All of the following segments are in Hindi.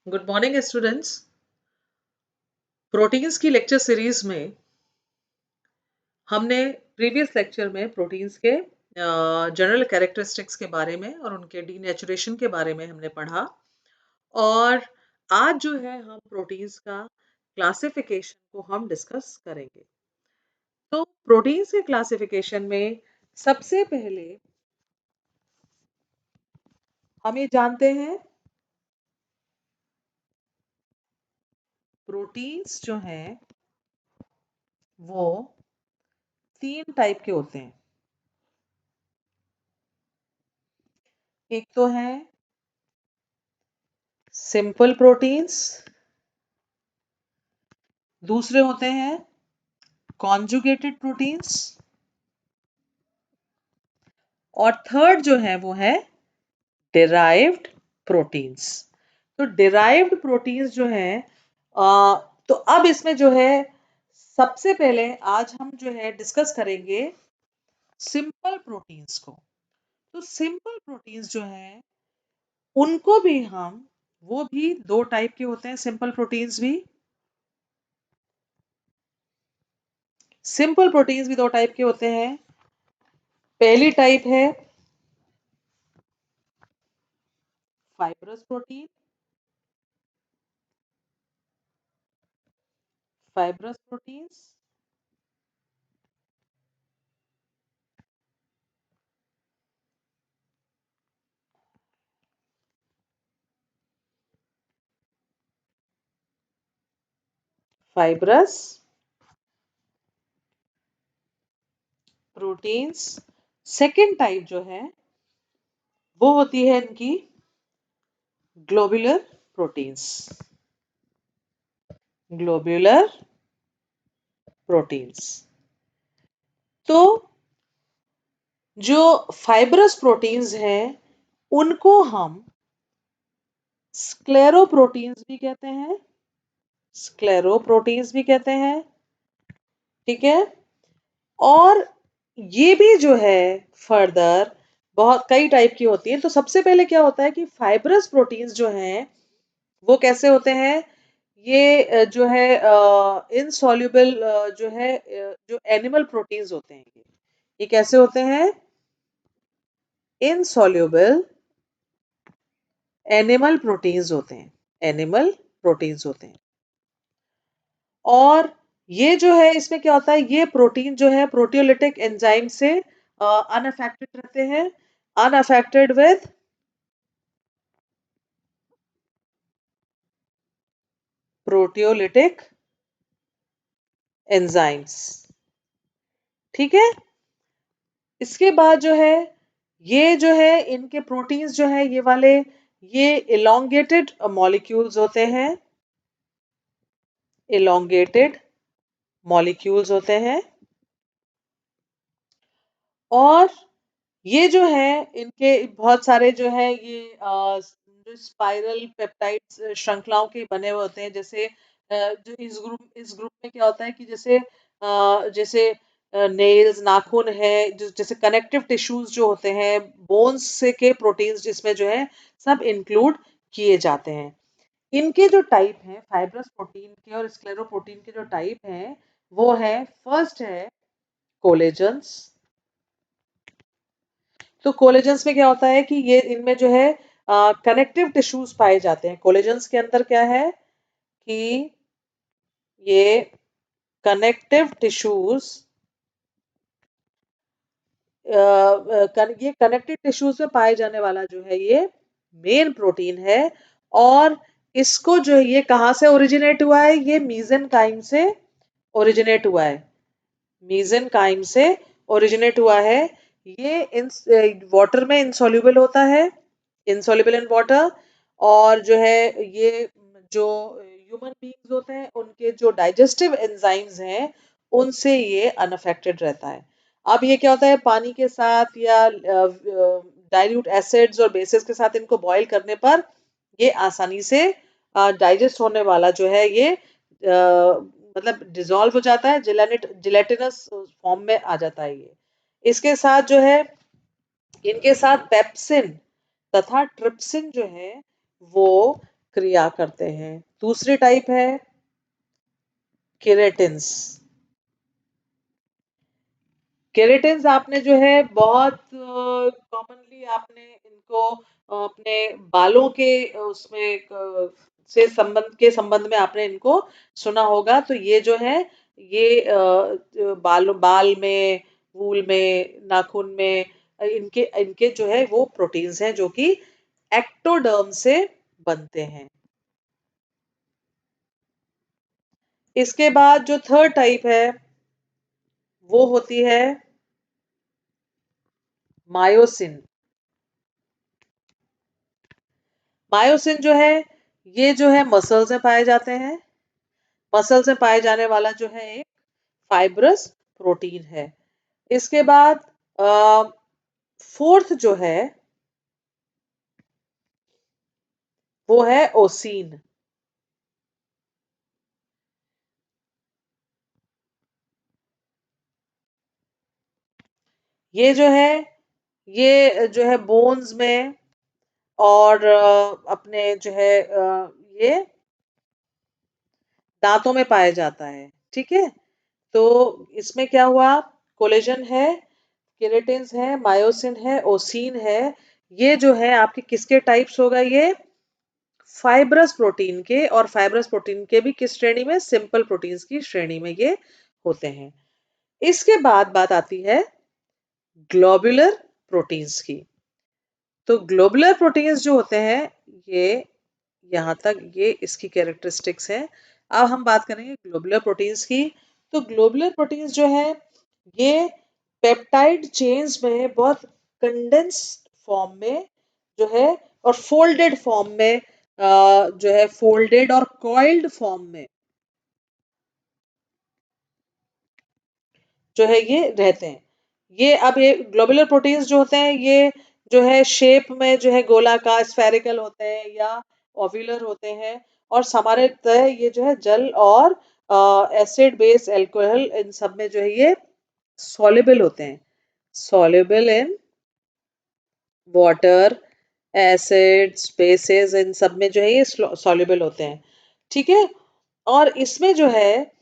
Good morning students. प्रोटीन्स की लेक्चर सीरीज में हमने प्रीवियस लेक्चर में प्रोटीन्स के जनरल कैरेक्टरिस्टिक्स के बारे में और उनके डीनेचुरेशन के बारे में हमने पढ़ा। और आज जो है हम प्रोटीन्स का क्लासिफिकेशन को हम डिस्कस करेंगे। तो प्रोटीन्स के क्लासिफिकेशन में सबसे पहले हम ये जानते हैं प्रोटीन्स जो हैं वो 3 टाइप के होते हैं। एक तो है सिंपल प्रोटीन्स, दूसरे होते हैं कॉन्जुगेटेड प्रोटीन्स और थर्ड जो है वो है डिराइव्ड प्रोटीन्स। तो डिराइव्ड प्रोटीन्स जो है तो अब इसमें जो है सबसे पहले आज हम जो है डिस्कस करेंगे सिंपल प्रोटीन्स को। तो सिंपल प्रोटीन्स जो है उनको भी हम वो भी 2 टाइप के होते हैं। सिंपल प्रोटीन्स भी 2 टाइप के होते हैं। पहली टाइप है fibrous protein. Fibrous proteins fibrous proteins. Second type जो है वो होती है इनकी ग्लोबुलर प्रोटीन्स। Globular proteins. तो जो फाइब्रस प्रोटीन्स हैं उनको हम स्क्लेरोप्रोटीन्स भी कहते हैं। स्क्लेरोप्रोटीन्स भी कहते हैं, ठीक है। और ये भी जो है फर्दर बहुत कई टाइप की होती है। तो सबसे पहले क्या होता है कि फाइब्रस प्रोटीन्स जो हैं वो कैसे होते हैं? ये जो है इनसॉल्युबल जो है जो एनिमल प्रोटीन्स होते हैं ये कैसे होते हैं? इनसॉल्युबल एनिमल प्रोटीन्स होते हैं। एनिमल प्रोटीन्स होते हैं। और ये जो है इसमें क्या होता है, ये प्रोटीन जो है प्रोटियोलिटिक एंजाइम से अनअफेक्टेड रहते हैं। अनअफेक्टेड विद प्रोटियोलिटिक एंजाइम्स, ठीक है। इसके बाद जो है ये जो है इनके प्रोटीन्स जो है ये वाले ये इलोंगेटेड मॉलिक्यूल्स होते हैं। इलोंगेटेड मॉलिक्यूल्स होते हैं। और ये जो है इनके बहुत सारे जो है ये जो स्पाइरल पेप्टाइड्स श्रृंखलाओं के बने हुए होते हैं। जैसे जो इस ग्रुप में क्या होता है कि जैसे नेल्स नाखून है, जैसे कनेक्टिव टिश्यूज जो होते हैं बोन्स से के प्रोटीन्स जिसमें जो है सब इंक्लूड किए जाते हैं। इनके जो टाइप हैं फाइब्रस प्रोटीन के और स्क्लेरोप्रोटीन के जो टाइप हैं वो है फर्स्ट है कोलेजन्स। तो कोलेजन्स में क्या होता है कि ये इनमें जो है कनेक्टिव टिश्यूज पाए जाते हैं। कोलेजन्स के अंदर क्या है कि ये कनेक्टिव टिश्यूज ये कनेक्टिव टिश्यूज में पाए जाने वाला जो है ये मेन प्रोटीन है। और इसको जो है ये कहाँ से ओरिजिनेट हुआ है? ये मीजेनकाइम से ओरिजिनेट हुआ है। मीजेनकाइम से ओरिजिनेट हुआ है। ये इन वाटर में इंसॉल्युबल होता है, इनसॉल्युबल इन वाटर। और जो है ये जो ह्यूमन बीइंग्स होते हैं उनके जो डाइजेस्टिव एंजाइम्स हैं उनसे ये अनअफेक्टेड रहता है। अब ये क्या होता है पानी के साथ या डाइल्यूट एसिड्स और बेसिस के साथ इनको बॉईल करने पर ये आसानी से डाइजेस्ट होने वाला जो है ये मतलब डिसॉल्व हो जाता है, जिलेटिनस फॉर्म में आ जाता है ये। इसके साथ जो है इनके साथ पेप्सिन तथा ट्रिप्सिन जो है वो क्रिया करते हैं। दूसरी टाइप है केरेटिन्स। केरेटिन्स आपने जो है बहुत कॉमनली आपने इनको अपने बालों के उसमें संबंध में आपने इनको सुना होगा। तो ये जो है ये बाल में, वूल में, नाखून में, इनके इनके जो है वो प्रोटीन्स हैं जो कि एक्टोडर्म से बनते हैं। इसके बाद जो थर्ड टाइप है वो होती है मायोसिन। मायोसिन जो है ये जो है मसल्स में पाए जाते हैं। मसल्स में पाए जाने वाला जो है एक फाइब्रस प्रोटीन है। इसके बाद फोर्थ जो है वो है ओसीन। ये जो है ये जो है बोन्स में और अपने जो है ये दांतों में पाया जाता है। ठीक है, तो इसमें क्या हुआ, कोलेजन है, केराटिन्स है, मायोसिन है, ओसीन है। ये जो है आपके किसके टाइप्स होगा, ये फाइब्रस प्रोटीन के, और फाइब्रस प्रोटीन के भी किस श्रेणी में, सिंपल प्रोटीन्स की श्रेणी में ये होते हैं। इसके बाद बात आती है ग्लोबुलर प्रोटीन्स की। तो ग्लोबुलर प्रोटीन्स जो होते हैं ये, यहाँ तक ये इसकी कैरेक्टरिस्टिक्स हैं। अब हम बात करेंगे ग्लोबुलर प्रोटीन्स की। तो ग्लोबुलर प्रोटीन्स जो है ये पेप्टाइड चेन्स में बहुत कंडेंस्ड फॉर्म में जो है, और फोल्डेड फॉर्म में जो है फोल्डेड और कॉइल्ड फॉर्म में जो है ये रहते हैं। ये अब ये ग्लोबुलर प्रोटीन्स जो होते हैं ये जो है शेप में जो है गोलाकार स्फेरिकल होते हैं या ओव्यूलर होते हैं, और सामान्यतः ये जो है जल और एसिड बेस अल्कोहल इन सब में जो है ये सॉल्युबल होते हैं। Soluble in water, acids, bases, इन सब में जो है ये सॉल्युबल होते हैं। ठीक है, और इसमें जो है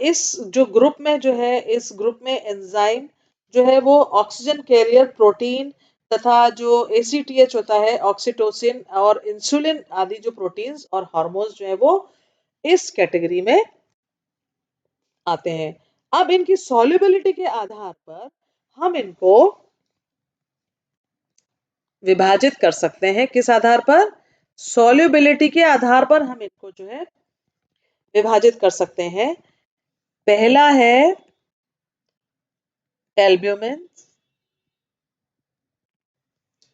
इस जो ग्रुप में जो है इस ग्रुप में एंजाइम जो है वो ऑक्सीजन कैरियर प्रोटीन तथा जो एसीटीएच होता है ऑक्सीटोसिन और इंसुलिन आदि जो प्रोटीन्स और हार्मोन्स जो है वो इस कैटेगरी में आते हैं। अब इनकी सॉल्युबिलिटी के आधार पर हम इनको विभाजित कर सकते हैं। किस आधार पर, सॉल्युबिलिटी के आधार पर हम इनको जो है विभाजित कर सकते हैं। पहला है एल्ब्यूमिन।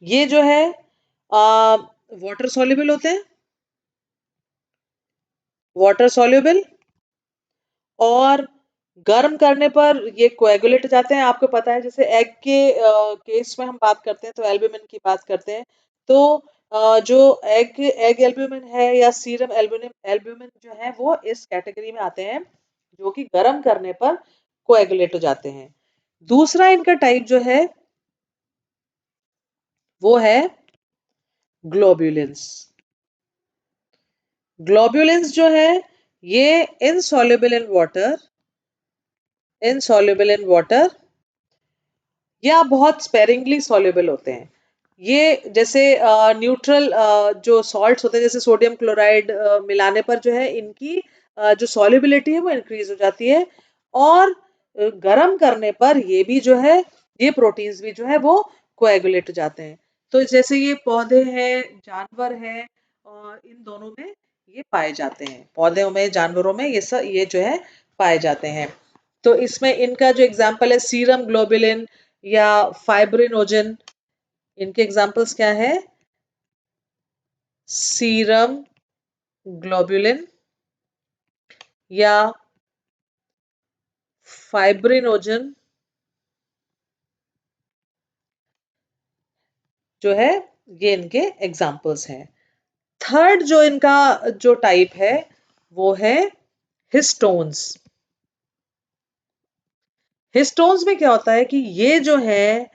ये जो है वाटर सॉल्युबल होते हैं, वाटर सॉल्युबल, और गर्म करने पर ये कोएगुलेट हो जाते हैं। आपको पता है जैसे एग के केस में हम बात करते हैं तो एल्ब्यूमिन की बात करते हैं। तो जो एग एग एल्ब्यूमिन है या सीरम एल्ब्यूमिन एल्ब्यूमिन जो है वो इस कैटेगरी में आते हैं जो कि गर्म करने पर कोएगुलेट हो जाते हैं। दूसरा इनका टाइप जो है वो है ग्लोब्युलिन्स। ग्लोब्युलिन्स जो है ये insoluble in water, insoluble in water, या बहुत स्पेरिंगली सॉल्युबल होते हैं। ये जैसे न्यूट्रल जो सॉल्ट्स होते हैं जैसे सोडियम क्लोराइड मिलाने पर जो है इनकी जो सॉल्युबिलिटी है वो इंक्रीज हो जाती है, और गर्म करने पर ये भी जो है ये प्रोटीन्स भी जो है वो कोएगुलेट हो जाते हैं। तो जैसे ये पौधे हैं, जानवर हैं, और इन दोनों में ये पाए जाते हैं, पौधों में, जानवरों में, ये सब ये जो है पाए जाते हैं। तो इसमें इनका जो एग्जाम्पल है सीरम ग्लोबुलिन या फाइब्रिनोजन, इनके एग्जाम्पल्स क्या है, सीरम ग्लोबुलिन या फाइब्रिनोजन जो है ये इनके एग्जाम्पल्स हैं। थर्ड जो इनका जो टाइप है वो है हिस्टोन्स। हिस्टोन्स में क्या होता है कि ये जो है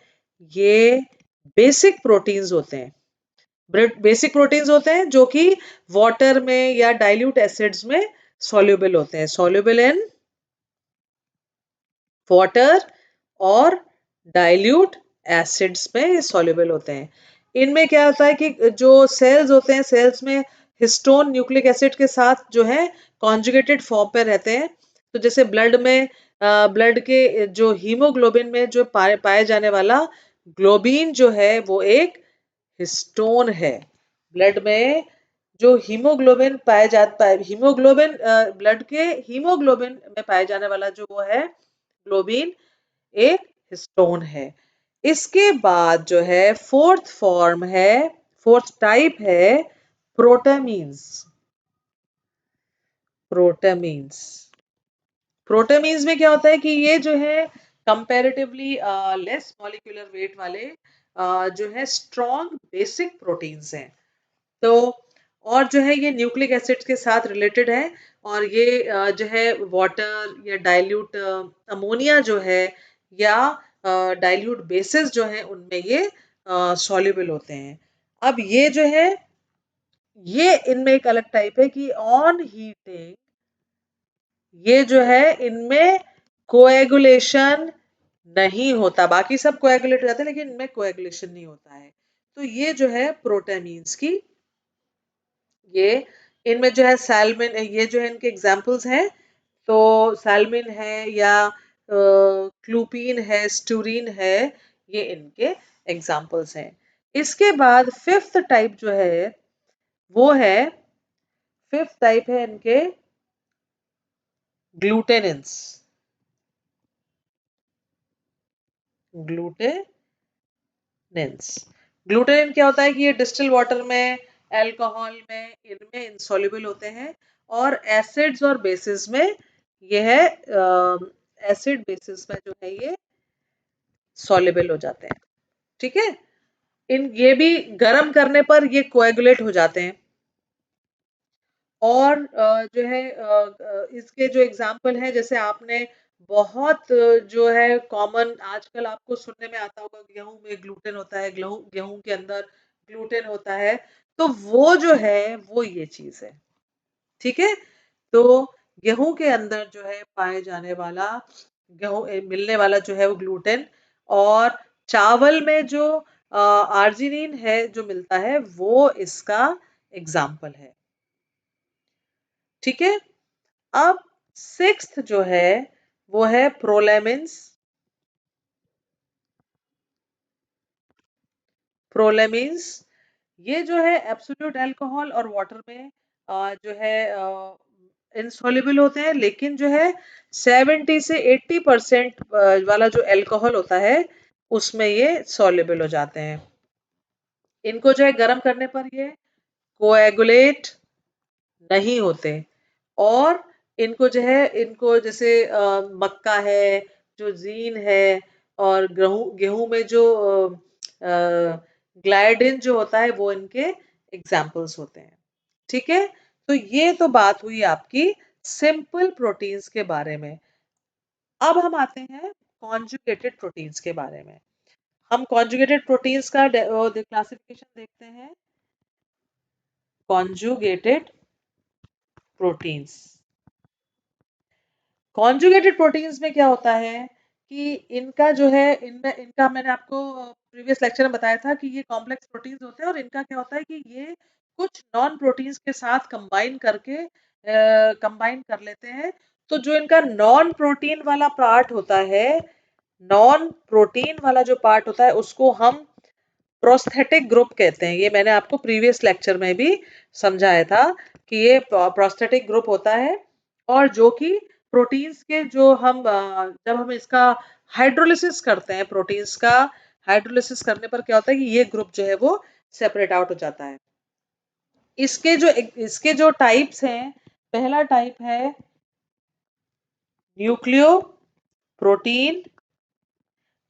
ये बेसिक प्रोटीन्स होते हैं। बेसिक प्रोटीन्स होते हैं जो कि वाटर में या डाइल्यूट एसिड्स में सॉल्युबल होते हैं, सॉल्युबल इन वाटर और डाइल्यूट एसिड्स में सॉल्युबल होते हैं। इनमें क्या होता है कि जो सेल्स होते हैं, सेल्स में हिस्टोन न्यूक्लिक एसिड के साथ जो है कॉन्जुगेटेड फॉर्म पे रहते हैं। तो जैसे ब्लड में ब्लड के जो हीमोग्लोबिन में जो पाए जाने वाला ग्लोबिन जो है वो एक हिस्टोन है। ब्लड में जो हीमोग्लोबिन पाया जाता है, हीमोग्लोबिन ब्लड के हीमोग्लोबिन में पाए जाने वाला जो वो है ग्लोबिन एक हिस्टोन है। इसके बाद जो है फोर्थ फॉर्म है, फोर्थ टाइप है प्रोटामीन्स। प्रोटामीन्स प्रोटामीन्स में क्या होता है कि ये जो है कंपैरेटिवली लेस मॉलिक्यूलर वेट वाले जो है स्ट्रॉन्ग बेसिक प्रोटीन्स हैं। तो और जो है ये न्यूक्लिक एसिड्स के साथ रिलेटेड है और ये जो है वाटर या डाइल्यूट अमोनिया जो है या डाइल्यूट बेसिस जो है उनमें ये सॉल्युबल होते हैं। अब ये जो है ये इनमें एक अलग टाइप है कि ऑन हीटिंग ये जो है इनमें कोएगुलेशन नहीं होता, बाकी सब कोएगुलेट हो जाते हैं लेकिन इनमें कोएगुलेशन नहीं होता है। तो ये जो है प्रोटामीन्स की ये इनमें जो है सैल्मिन, ये जो है इनके एग्जांपल्स हैं। तो सैल्मिन है या क्लूपीन है, स्टूरीन है, ये इनके एग्जांपल्स हैं। इसके बाद फिफ्थ टाइप जो है वो है, फिफ्थ टाइप है इनके ग्लूटेनिन्स। ग्लूटेनिन्स ग्लूटेनिन क्या होता है कि ये डिस्टिल वाटर में, अल्कोहल में, इनमें इंसॉल्युबल होते हैं और एसिड्स और बेसिस में ये है एसिड बेसिस में जो है ये सॉल्युबल हो जाते हैं। ठीक है, इन ये भी गर्म करने पर ये कोएगुलेट हो जाते हैं। और जो है इसके जो एग्जाम्पल है, जैसे आपने बहुत जो है कॉमन आजकल आपको सुनने में आता होगा, गेहूं में ग्लूटेन होता है, गेहूं गेहूं के अंदर ग्लूटेन होता है, तो वो जो है वो ये चीज है। ठीक है, तो गेहूं के अंदर जो है पाए जाने वाला, गेहूं मिलने वाला जो है वो ग्लूटेन, और चावल में जो आर्जिनिन है जो मिलता है वो इसका एग्जाम्पल है। ठीक है, अब सिक्स्थ जो है वो है प्रोलेमिन्स। प्रोलेमिन्स ये जो है एब्सोल्यूट अल्कोहल और वाटर में जो है इनसॉल्युबल होते हैं, लेकिन जो है 70 से 80% वाला जो अल्कोहल होता है उसमें ये सॉल्युबल हो जाते हैं। इनको जो है गर्म करने पर ये कोएगुलेट नहीं होते, और इनको जो है इनको जैसे मक्का है, जो जीन है, और गेहूं गेहूं में जो ग्लाइडिन जो होता है वो इनके एग्जाम्पल्स होते हैं। ठीक है, तो ये तो बात हुई आपकी सिंपल प्रोटीन्स के बारे में। अब हम आते हैं कॉन्जुगेटेड प्रोटीन्स के बारे में। हम कॉन्जुगेटेड प्रोटीन्स का क्लासिफिकेशन देखते हैं। कॉन्जुगेटेड प्रोटीन्स, कॉन्जुगेटेड प्रोटीन्स में क्या होता है कि इनका जो है इनमें इनका मैंने आपको प्रीवियस लेक्चर में बताया था कि ये कॉम्प्लेक्स प्रोटीन्स होते हैं, और इनका क्या होता है कि ये कुछ नॉन प्रोटीन्स के साथ कंबाइन कर लेते हैं। तो जो इनका नॉन प्रोटीन वाला पार्ट होता है, नॉन प्रोटीन वाला जो पार्ट होता है उसको हम प्रोस्थेटिक ग्रुप कहते हैं। ये मैंने आपको प्रीवियस लेक्चर में भी समझाया था कि ये प्रोस्थेटिक ग्रुप होता है, और जो कि प्रोटीन्स के जो हम जब हम इसका हाइड्रोलिसिस करते हैं, प्रोटीन्स का हाइड्रोलिसिस करने पर क्या होता है कि ये ग्रुप जो है वो सेपरेट आउट हो जाता है। इसके जो टाइप्स हैं, पहला टाइप है न्यूक्लियो प्रोटीन।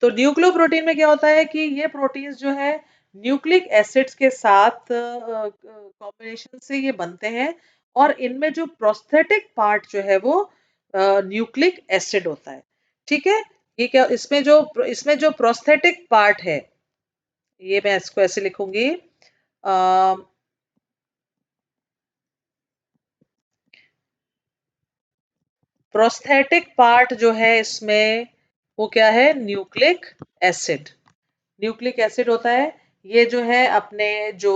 तो न्यूक्लियोप्रोटीन में क्या होता है कि ये प्रोटीन्स जो है न्यूक्लिक एसिड्स के साथ कॉम्बिनेशन से ये बनते हैं, और इनमें जो प्रोस्थेटिक पार्ट जो है वो न्यूक्लिक एसिड होता है। ठीक है, ये क्या इसमें जो प्रोस्थेटिक पार्ट है, ये मैं इसको ऐसे लिखूंगी, प्रोस्थेटिक पार्ट जो है इसमें वो क्या है, न्यूक्लिक एसिड। न्यूक्लिक एसिड होता है, ये जो है अपने जो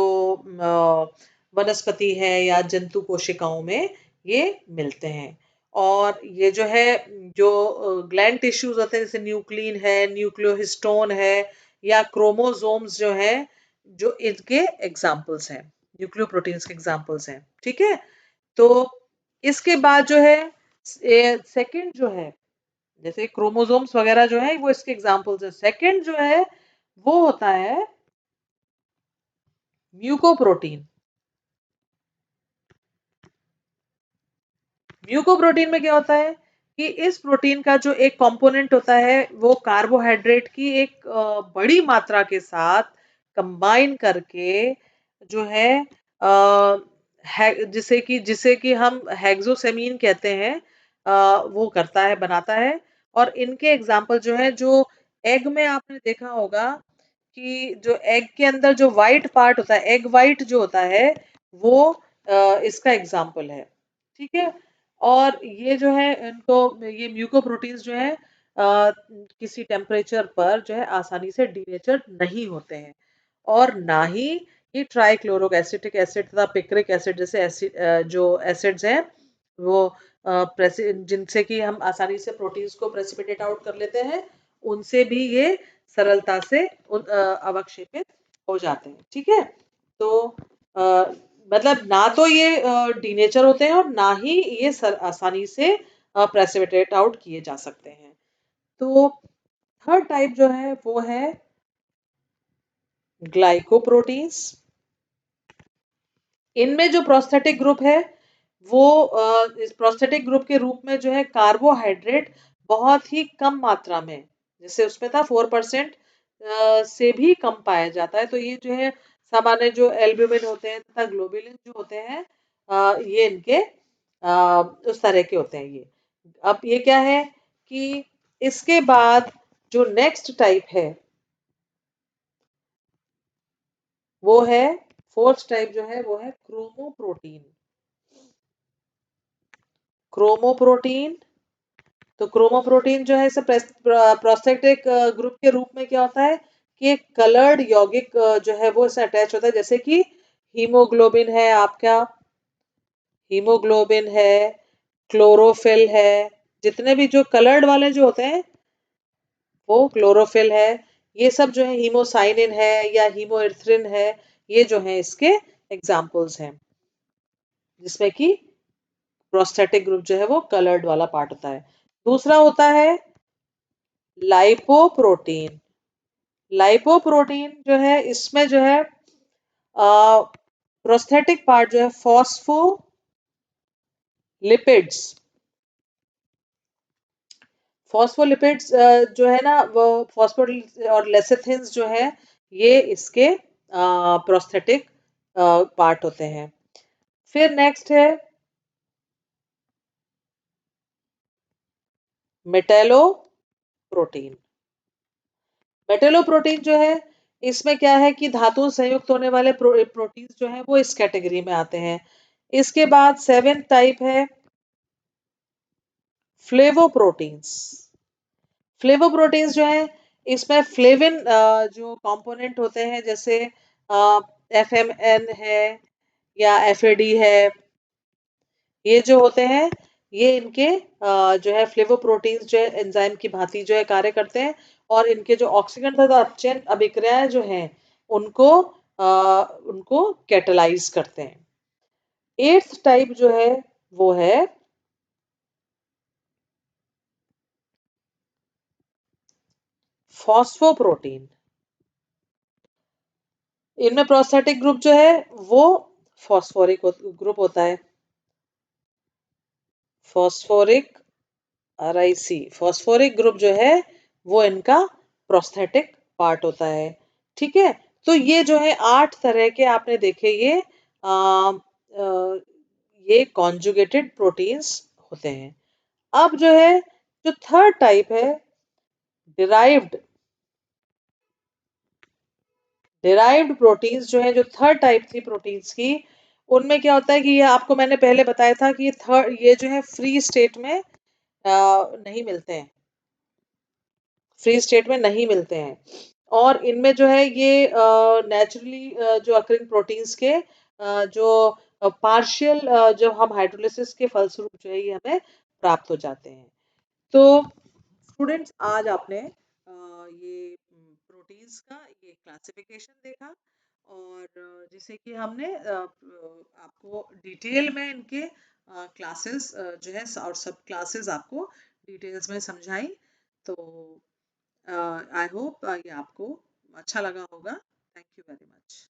वनस्पति है या जंतु कोशिकाओं में ये मिलते हैं। और ये जो है, जो ग्लैंड टिश्यूज होते हैं जैसे न्यूक्लिन है, न्यूक्लियोहिस्टोन है या क्रोमोसोम्स जो है, जो इनके एग्जाम्पल्स हैं, न्यूक्लियोप्रोटीन्स के एग्जाम्पल्स हैं। ठीक है, तो इसके बाद जो है सेकंड जो है, जैसे क्रोमोसोम्स वगैरह जो है वो इसके एग्जांपल्स है। सेकंड जो है वो होता है म्यूकोप्रोटीन। म्यूकोप्रोटीन में क्या होता है कि इस प्रोटीन का जो एक कंपोनेंट होता है वो कार्बोहाइड्रेट की एक बड़ी मात्रा के साथ कंबाइन करके जो है जिसे कि हम हेक्सोसेमीन कहते हैं, वो करता है, बनाता है। और इनके एग्जाम्पल जो है, जो एग में आपने देखा होगा कि जो एग के अंदर जो वाइट पार्ट होता है, एग वाइट जो होता है, वो इसका एग्जाम्पल है। ठीक है, और ये जो है इनको, ये म्यूकोप्रोटीन्स जो है किसी टेम्परेचर पर जो है आसानी से डीनेचर नहीं होते हैं। और ना ही ये ट्राइक्लोरिक एसिटिक एसिड तथा पिक्रिक एसिड जैसे एसिड, जो एसिड्स हैं वो जिनसे कि हम आसानी से प्रोटीन्स को प्रेसिपिटेट आउट कर लेते हैं, उनसे भी ये सरलता से अवक्षेपित हो जाते हैं। ठीक है, तो अ, मतलब ना तो ये डीनेचर होते हैं और ना ही ये आसानी से प्रेसिपिटेट आउट किए जा सकते हैं। तो थर्ड टाइप जो है वो है ग्लाइकोप्रोटीन्स। इनमें जो प्रोस्थेटिक ग्रुप है वो इस प्रोस्थेटिक ग्रुप के रूप में जो है कार्बोहाइड्रेट बहुत ही कम मात्रा में, जैसे उसमें था 4% से भी कम पाया जाता है। तो ये जो है सामान्य जो एल्ब्यूमिन होते हैं तथा ग्लोबुलिन जो होते हैं, ये इनके उस तरह के होते हैं ये। अब ये क्या है कि इसके बाद जो नेक्स्ट टाइप है वो है, फोर्थ टाइप जो है वो है क्रोमोप्रोटीन। क्रोमोप्रोटीन, तो क्रोमोप्रोटीन जो है इसे प्रोस्थेटिक ग्रुप के रूप में क्या होता है कि एक कलर्ड यौगिक जो है वो इससे अटैच होता है, जैसे कि हीमोग्लोबिन है आपका, हीमोग्लोबिन है, क्लोरोफिल है, जितने भी जो कलर्ड वाले जो होते हैं वो क्लोरोफिल है। ये सब जो है हीमोसाइनिन है या हीमोइथ्रिन है, ये जो है इसके एग्जाम्पल्स हैं, जिसमें कि प्रोस्थेटिक ग्रुप जो है वो कलर्ड वाला पार्ट होता है। दूसरा होता है लाइपोप्रोटीन। लाइपोप्रोटीन जो है इसमें जो है प्रोस्थेटिक पार्ट जो है फॉस्फोलिपिड्स, फॉस्फोलिपिड्स जो है ना वो फॉस्फोलिपिड्स और लेसिथिन्स जो है ये इसके प्रोस्थेटिक पार्ट होते हैं। फिर नेक्स्ट है मेटेलोप्रोटीन। मेटेलोप्रोटीन जो है इसमें क्या है कि धातु संयुक्त होने वाले प्रोटीन्स जो है वो इस कैटेगरी में आते हैं। इसके बाद सेवेंथ टाइप है फ्लेवोप्रोटीन्स। फ्लेवोप्रोटीन्स जो है इसमें फ्लेविन जो कंपोनेंट होते हैं, जैसे एफएमएन है या एफएडी है, ये जो होते हैं ये इनके जो है फ्लेवोप्रोटीन्स जो है एंजाइम की भांति जो है कार्य करते हैं। और इनके जो ऑक्सीजन तथा अपचयन अभिक्रियाएं जो हैं उनको उनको कैटलाइज करते हैं। एट्थ टाइप जो है वो है फॉस्फोप्रोटीन। इनमें प्रोस्थेटिक ग्रुप जो है वो फॉस्फोरिक ग्रुप होता है, फॉस्फोरिक आरआईसी। फॉस्फोरिक ग्रुप जो है वो इनका प्रोस्थेटिक पार्ट होता है। ठीक है, तो ये जो है 8 तरह के आपने देखे, ये कॉन्जुगेटेड प्रोटीन्स होते हैं। अब जो है जो थर्ड टाइप है डिराइव्ड डिराइव्ड प्रोटीन्स जो है, जो थर्ड टाइप थी प्रोटीन्स की, उनमें क्या होता है कि ये आपको मैंने पहले बताया था कि ये जो है फ्री स्टेट में नहीं मिलते हैं, फ्री स्टेट में नहीं मिलते हैं। और इनमें जो है ये नेचुरली जो अकरिंग प्रोटीन्स के जो पार्शियल जो हम हाइड्रोलिसिस के फलस्वरूप जो है ये हमें प्राप्त हो जाते हैं। तो स्टूडेंट्स, आज आपने ये प्रोटीन्स का ये क्लासिफिकेशन देखा, और जिसे कि हमने आपको डिटेल में इनके क्लासेस जो है और सब क्लासेस आपको डिटेल्स में समझाई। तो आई होप ये आपको अच्छा लगा होगा। Thank you very much.